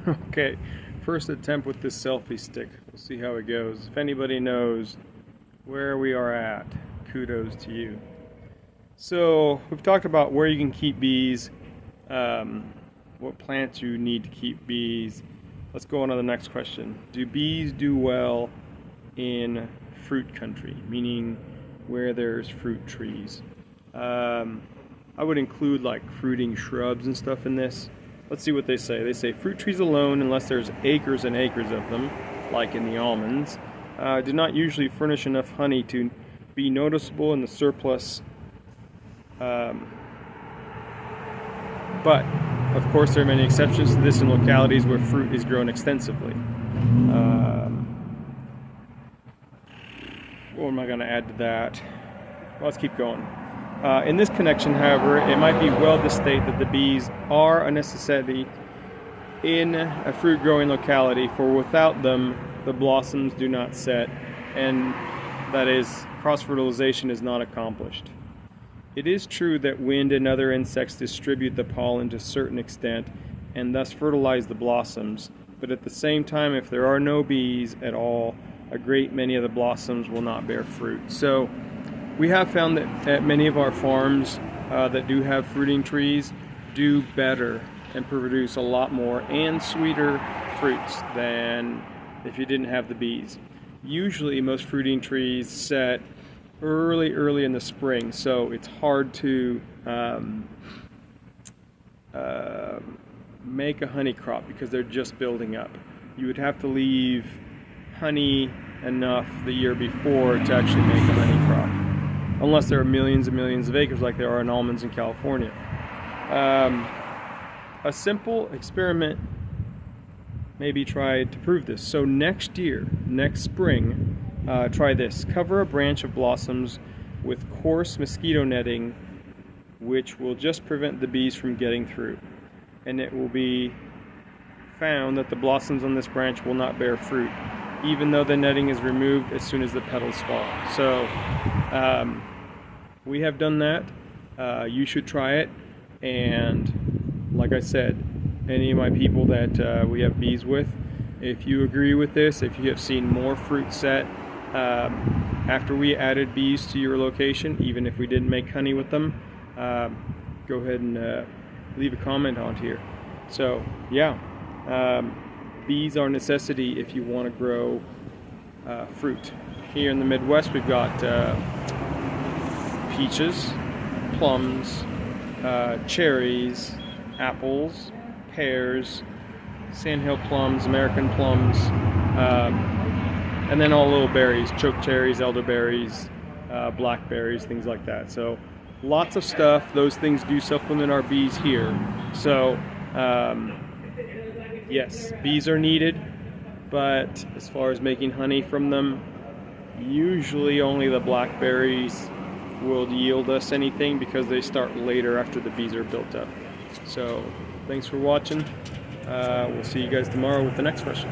Okay, first attempt with this selfie stick. We'll see how it goes. If anybody knows where we are at, kudos to you. So, we've talked about where you can keep bees, what plants you need to keep bees. Let's go on to the next question. Do bees do well in fruit country, meaning where there's fruit trees? I would include like fruiting shrubs and stuff in this. Let's see what they say. They say fruit trees alone, unless there's acres and acres of them, like in the almonds, do not usually furnish enough honey to be noticeable in the surplus. But, of course, there are many exceptions to this in localities where fruit is grown extensively. What am I going to add to that? Well, let's keep going. In this connection, however, it might be well to state that the bees are a necessity in a fruit-growing locality, for without them, the blossoms do not set, and that is, cross-fertilization is not accomplished. It is true that wind and other insects distribute the pollen to a certain extent, and thus fertilize the blossoms, but at the same time, if there are no bees at all, a great many of the blossoms will not bear fruit. So, we have found that at many of our farms that do have fruiting trees do better and produce a lot more and sweeter fruits than if you didn't have the bees. Usually most fruiting trees set early in the spring, so it's hard to make a honey crop because they're just building up. You would have to leave honey enough the year before to actually make a honey crop, unless there are millions and millions of acres like there are in almonds in California. A simple experiment may be tried to prove this. So next spring, try this. Cover a branch of blossoms with coarse mosquito netting, which will just prevent the bees from getting through. And it will be found that the blossoms on this branch will not bear fruit, even though the netting is removed as soon as the petals fall. So, we have done that. You should try it. And like I said, any of my people that we have bees with, if you agree with this, if you have seen more fruit set after we added bees to your location, even if we didn't make honey with them, go ahead and leave a comment on here. So yeah, bees are a necessity if you want to grow fruit. Here in the Midwest, we've got peaches, plums, cherries, apples, pears, sandhill plums, American plums, and then all little berries, choke cherries, elderberries, blackberries, things like that. So lots of stuff. Those things do supplement our bees here. So yes, bees are needed, but as far as making honey from them, usually only the blackberries will yield us anything because they start later after the bees are built up. So thanks for watching. We'll see you guys tomorrow with the next question.